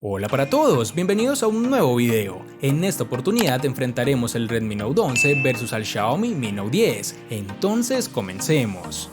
Hola para todos, bienvenidos a un nuevo video. En esta oportunidad enfrentaremos el Redmi Note 11 versus al Xiaomi Mi Note 10. Entonces comencemos.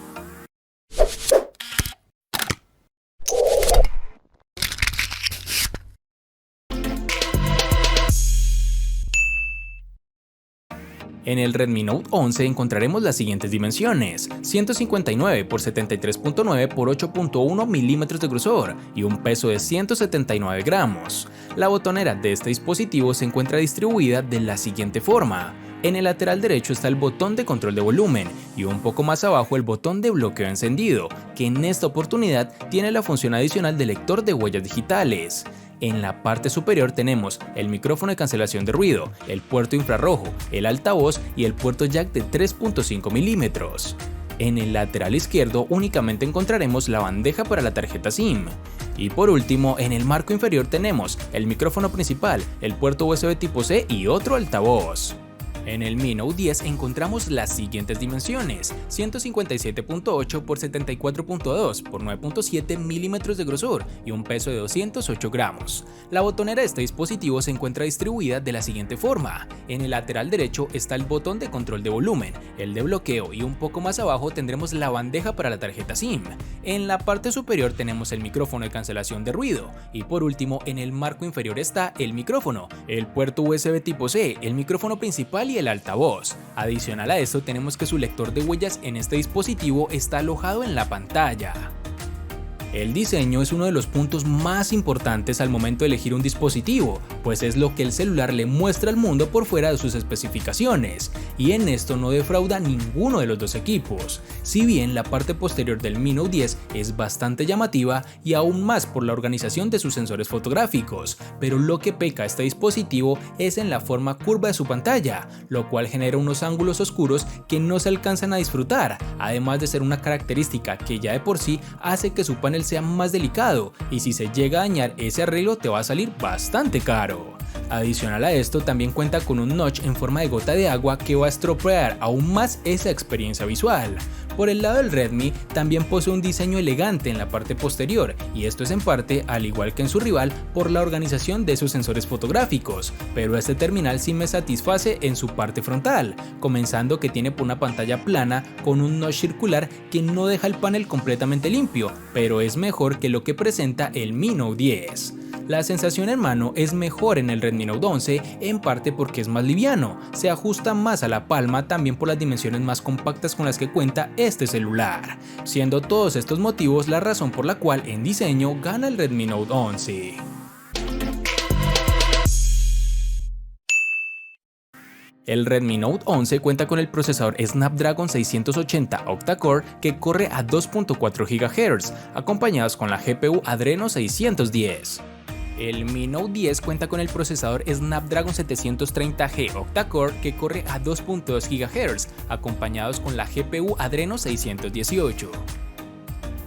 En el Redmi Note 11 encontraremos las siguientes dimensiones: 159 x 73.9 x 8.1 milímetros de grosor y un peso de 179 gramos. La botonera de este dispositivo se encuentra distribuida de la siguiente forma. En el lateral derecho está el botón de control de volumen y un poco más abajo el botón de bloqueo encendido, que en esta oportunidad tiene la función adicional de lector de huellas digitales. En la parte superior tenemos el micrófono de cancelación de ruido, el puerto infrarrojo, el altavoz y el puerto jack de 3.5 milímetros. En el lateral izquierdo únicamente encontraremos la bandeja para la tarjeta SIM. Y por último, en el marco inferior tenemos el micrófono principal, el puerto USB tipo C y otro altavoz. En el Mi Note 10 encontramos las siguientes dimensiones: 157.8 x 74.2 x 9.7 milímetros de grosor y un peso de 208 gramos. La botonera de este dispositivo se encuentra distribuida de la siguiente forma. En el lateral derecho está el botón de control de volumen, el de bloqueo y un poco más abajo tendremos la bandeja para la tarjeta SIM. En la parte superior tenemos el micrófono de cancelación de ruido y por último en el marco inferior está el micrófono, el puerto USB tipo C, el micrófono principal y el altavoz. Adicional a esto tenemos que su lector de huellas en este dispositivo está alojado en la pantalla. El diseño es uno de los puntos más importantes al momento de elegir un dispositivo, pues es lo que el celular le muestra al mundo por fuera de sus especificaciones, y en esto no defrauda ninguno de los dos equipos. Si bien la parte posterior del Mi Note 10 es bastante llamativa y aún más por la organización de sus sensores fotográficos, pero lo que peca este dispositivo es en la forma curva de su pantalla, lo cual genera unos ángulos oscuros que no se alcanzan a disfrutar, además de ser una característica que ya de por sí hace que su panel sea más delicado, y si se llega a dañar ese arreglo te va a salir bastante caro. Adicional a esto también cuenta con un notch en forma de gota de agua que va a estropear aún más esa experiencia visual. Por el lado del Redmi también posee un diseño elegante en la parte posterior, y esto es en parte, al igual que en su rival, por la organización de sus sensores fotográficos, pero este terminal sí me satisface en su parte frontal, comenzando que tiene una pantalla plana con un notch circular que no deja el panel completamente limpio, pero es mejor que lo que presenta el Mi Note 10. La sensación en mano es mejor en el Redmi Note 11, en parte porque es más liviano, se ajusta más a la palma también por las dimensiones más compactas con las que cuenta este celular, siendo todos estos motivos la razón por la cual en diseño gana el Redmi Note 11. El Redmi Note 11 cuenta con el procesador Snapdragon 680 octa-core que corre a 2.4 GHz, acompañados con la GPU Adreno 610. El Mi Note 10 cuenta con el procesador Snapdragon 730G octa-core que corre a 2.2 GHz, acompañados con la GPU Adreno 618.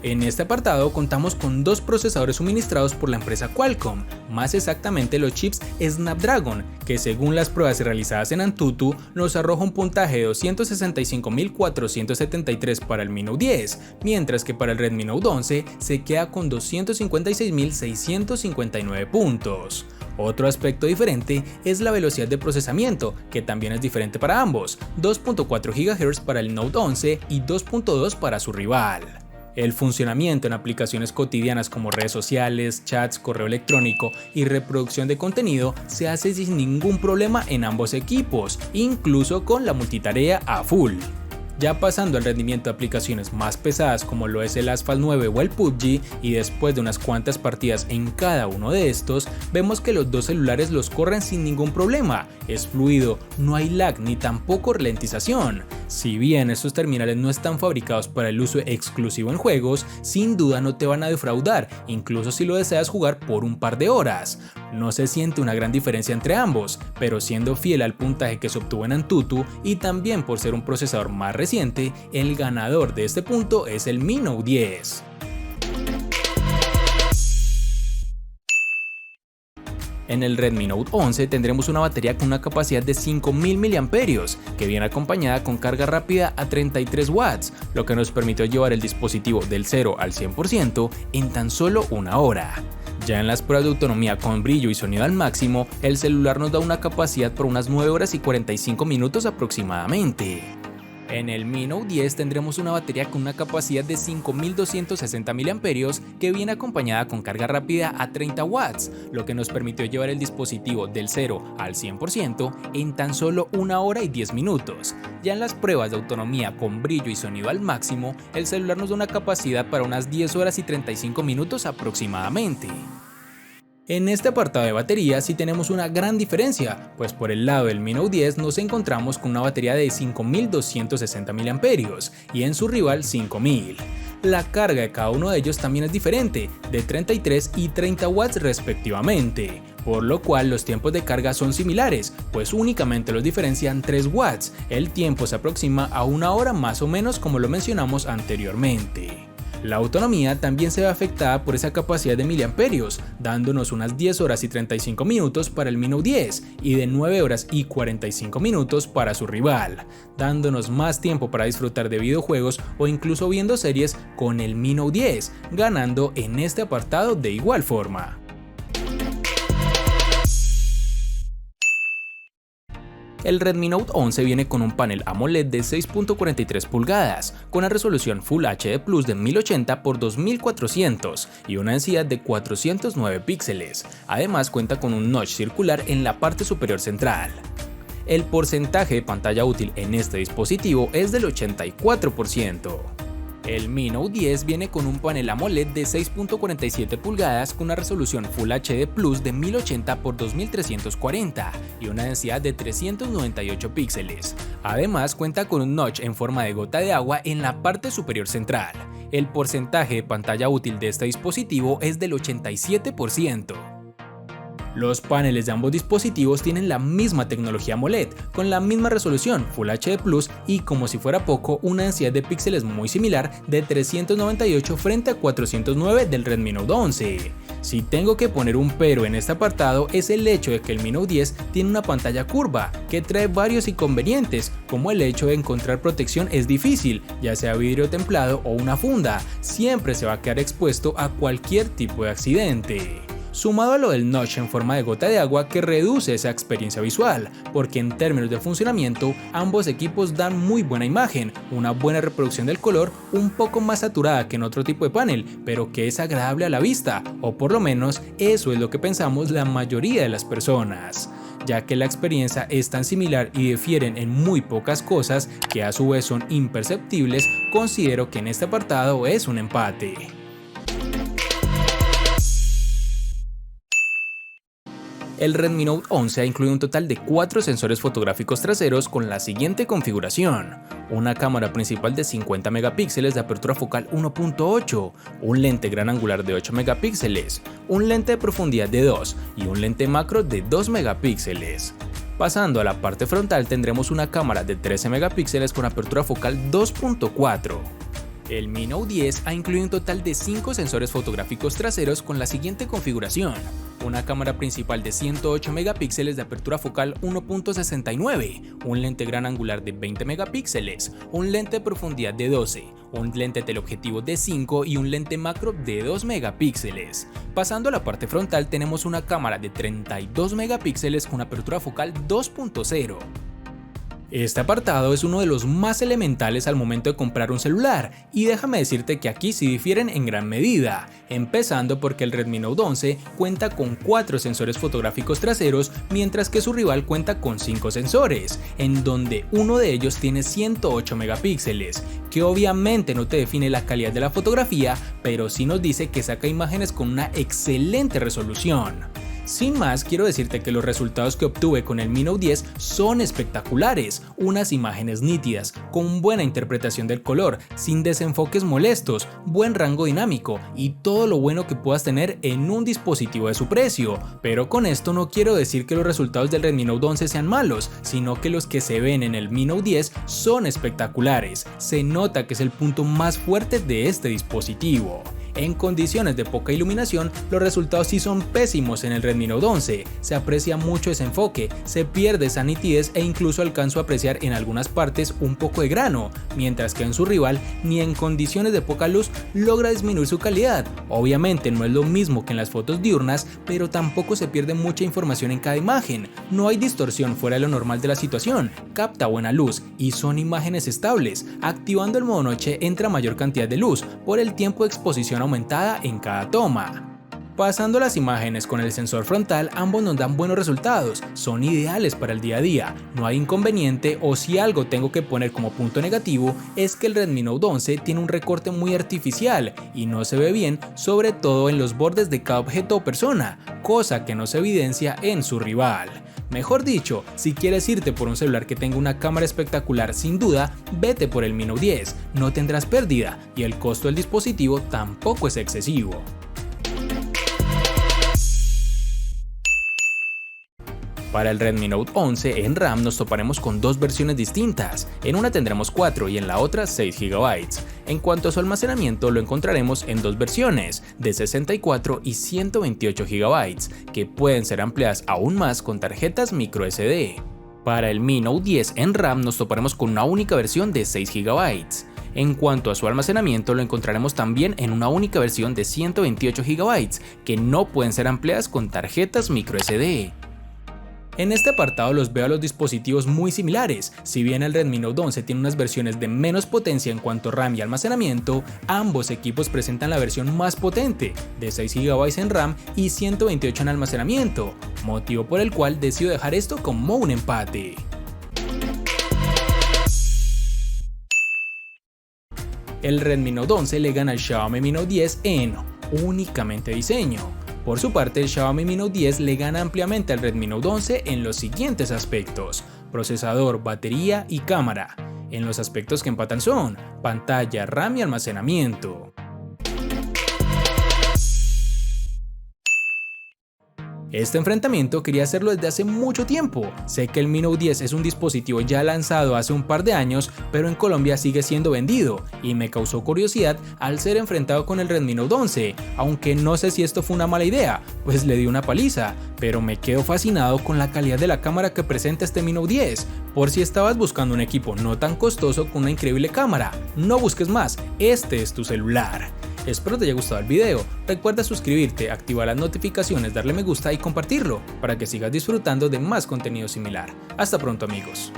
En este apartado contamos con dos procesadores suministrados por la empresa Qualcomm, más exactamente los chips Snapdragon, que según las pruebas realizadas en Antutu nos arroja un puntaje de 265.473 para el Mi Note 10, mientras que para el Redmi Note 11 se queda con 256.659 puntos. Otro aspecto diferente es la velocidad de procesamiento, que también es diferente para ambos, 2.4 GHz para el Note 11 y 2.2 para su rival. El funcionamiento en aplicaciones cotidianas como redes sociales, chats, correo electrónico y reproducción de contenido se hace sin ningún problema en ambos equipos, incluso con la multitarea a full. Ya pasando al rendimiento de aplicaciones más pesadas como lo es el Asphalt 9 o el PUBG, y después de unas cuantas partidas en cada uno de estos, vemos que los dos celulares los corren sin ningún problema, es fluido, no hay lag ni tampoco ralentización. Si bien estos terminales no están fabricados para el uso exclusivo en juegos, sin duda no te van a defraudar, incluso si lo deseas jugar por un par de horas. No se siente una gran diferencia entre ambos, pero siendo fiel al puntaje que se obtuvo en Antutu y también por ser un procesador más reciente, el ganador de este punto es el Mi Note 10. En el Redmi Note 11 tendremos una batería con una capacidad de 5000 mAh, que viene acompañada con carga rápida a 33 watts, lo que nos permitió llevar el dispositivo del 0 al 100% en tan solo una hora. Ya en las pruebas de autonomía con brillo y sonido al máximo, el celular nos da una capacidad por unas 9 horas y 45 minutos aproximadamente. En el Mi Note 10 tendremos una batería con una capacidad de 5260 mAh que viene acompañada con carga rápida a 30 watts, lo que nos permitió llevar el dispositivo del 0 al 100% en tan solo 1 hora y 10 minutos. Ya en las pruebas de autonomía con brillo y sonido al máximo, el celular nos da una capacidad para unas 10 horas y 35 minutos aproximadamente. En este apartado de batería sí tenemos una gran diferencia, pues por el lado del Mi Note 10 nos encontramos con una batería de 5260 mAh y en su rival 5000. La carga de cada uno de ellos también es diferente, de 33 y 30 watts respectivamente, por lo cual los tiempos de carga son similares, pues únicamente los diferencian 3 watts, el tiempo se aproxima a 1 hora más o menos como lo mencionamos anteriormente. La autonomía también se ve afectada por esa capacidad de miliamperios, dándonos unas 10 horas y 35 minutos para el Mi Note 10 y de 9 horas y 45 minutos para su rival, dándonos más tiempo para disfrutar de videojuegos o incluso viendo series con el Mi Note 10, ganando en este apartado de igual forma. El Redmi Note 11 viene con un panel AMOLED de 6.43 pulgadas, con una resolución Full HD Plus de 1080 x 2400 y una densidad de 409 píxeles. Además cuenta con un notch circular en la parte superior central. El porcentaje de pantalla útil en este dispositivo es del 84%. El Mi Note 10 viene con un panel AMOLED de 6.47 pulgadas con una resolución Full HD Plus de 1080 x 2340 y una densidad de 398 píxeles. Además cuenta con un notch en forma de gota de agua en la parte superior central. El porcentaje de pantalla útil de este dispositivo es del 87%. Los paneles de ambos dispositivos tienen la misma tecnología AMOLED, con la misma resolución Full HD Plus y, como si fuera poco, una densidad de píxeles muy similar de 398 frente a 409 del Redmi Note 11. Si tengo que poner un pero en este apartado es el hecho de que el Mi Note 10 tiene una pantalla curva que trae varios inconvenientes, como el hecho de encontrar protección es difícil, ya sea vidrio templado o una funda, siempre se va a quedar expuesto a cualquier tipo de accidente. Sumado a lo del notch en forma de gota de agua que reduce esa experiencia visual, porque en términos de funcionamiento ambos equipos dan muy buena imagen, una buena reproducción del color un poco más saturada que en otro tipo de panel, pero que es agradable a la vista, o por lo menos eso es lo que pensamos la mayoría de las personas. Ya que la experiencia es tan similar y difieren en muy pocas cosas que a su vez son imperceptibles, considero que en este apartado es un empate. El Redmi Note 11 incluye un total de 4 sensores fotográficos traseros con la siguiente configuración: una cámara principal de 50 megapíxeles de apertura focal 1.8, un lente gran angular de 8 megapíxeles, un lente de profundidad de 2 y un lente macro de 2 megapíxeles. Pasando a la parte frontal tendremos una cámara de 13 megapíxeles con apertura focal 2.4. El Mi Note 10 ha incluido un total de 5 sensores fotográficos traseros con la siguiente configuración: una cámara principal de 108 megapíxeles de apertura focal 1.69, un lente gran angular de 20 megapíxeles, un lente de profundidad de 12, un lente teleobjetivo de 5 y un lente macro de 2 megapíxeles. Pasando a la parte frontal tenemos una cámara de 32 megapíxeles con apertura focal 2.0. Este apartado es uno de los más elementales al momento de comprar un celular, y déjame decirte que aquí sí difieren en gran medida, empezando porque el Redmi Note 11 cuenta con 4 sensores fotográficos traseros, mientras que su rival cuenta con 5 sensores, en donde uno de ellos tiene 108 megapíxeles, que obviamente no te define la calidad de la fotografía, pero sí nos dice que saca imágenes con una excelente resolución. Sin más, quiero decirte que los resultados que obtuve con el Mi Note 10 son espectaculares, unas imágenes nítidas, con buena interpretación del color, sin desenfoques molestos, buen rango dinámico y todo lo bueno que puedas tener en un dispositivo de su precio. Pero con esto no quiero decir que los resultados del Redmi Note 11 sean malos, sino que los que se ven en el Mi Note 10 son espectaculares, se nota que es el punto más fuerte de este dispositivo. En condiciones de poca iluminación, los resultados sí son pésimos en el Redmi Note 11, se aprecia mucho ese enfoque, se pierde esa nitidez e incluso alcanzo a apreciar en algunas partes un poco de grano, mientras que en su rival ni en condiciones de poca luz logra disminuir su calidad. Obviamente no es lo mismo que en las fotos diurnas, pero tampoco se pierde mucha información en cada imagen, no hay distorsión fuera de lo normal de la situación, capta buena luz y son imágenes estables. Activando el modo noche entra mayor cantidad de luz por el tiempo de exposición aumentada en cada toma. Pasando las imágenes con el sensor frontal, ambos nos dan buenos resultados, son ideales para el día a día, no hay inconveniente, o si algo tengo que poner como punto negativo es que el Redmi Note 11 tiene un recorte muy artificial y no se ve bien, sobre todo en los bordes de cada objeto o persona, cosa que no se evidencia en su rival. Mejor dicho, si quieres irte por un celular que tenga una cámara espectacular, sin duda, vete por el Mi Note 10, no tendrás pérdida y el costo del dispositivo tampoco es excesivo. Para el Redmi Note 11 en RAM nos toparemos con dos versiones distintas, en una tendremos 4 y en la otra 6 GB. En cuanto a su almacenamiento lo encontraremos en dos versiones, de 64 y 128 GB, que pueden ser ampliadas aún más con tarjetas microSD. Para el Mi Note 10 en RAM nos toparemos con una única versión de 6 GB. En cuanto a su almacenamiento lo encontraremos también en una única versión de 128 GB, que no pueden ser ampliadas con tarjetas microSD. En este apartado los veo a los dispositivos muy similares, si bien el Redmi Note 11 tiene unas versiones de menos potencia en cuanto a RAM y almacenamiento, ambos equipos presentan la versión más potente, de 6 GB en RAM y 128 en almacenamiento, motivo por el cual decido dejar esto como un empate. El Redmi Note 11 le gana al Xiaomi Mi Note 10 en únicamente diseño. Por su parte, el Xiaomi Mi Note 10 le gana ampliamente al Redmi Note 11 en los siguientes aspectos: procesador, batería y cámara. En los aspectos que empatan son pantalla, RAM y almacenamiento. Este enfrentamiento quería hacerlo desde hace mucho tiempo. Sé que el Mi Note 10 es un dispositivo ya lanzado hace un par de años, pero en Colombia sigue siendo vendido y me causó curiosidad al ser enfrentado con el Redmi Note 11, aunque no sé si esto fue una mala idea, pues le di una paliza, pero me quedo fascinado con la calidad de la cámara que presenta este Mi Note 10. Por si estabas buscando un equipo no tan costoso con una increíble cámara, no busques más, este es tu celular. Espero te haya gustado el video, recuerda suscribirte, activar las notificaciones, darle me gusta y compartirlo para que sigas disfrutando de más contenido similar. Hasta pronto amigos.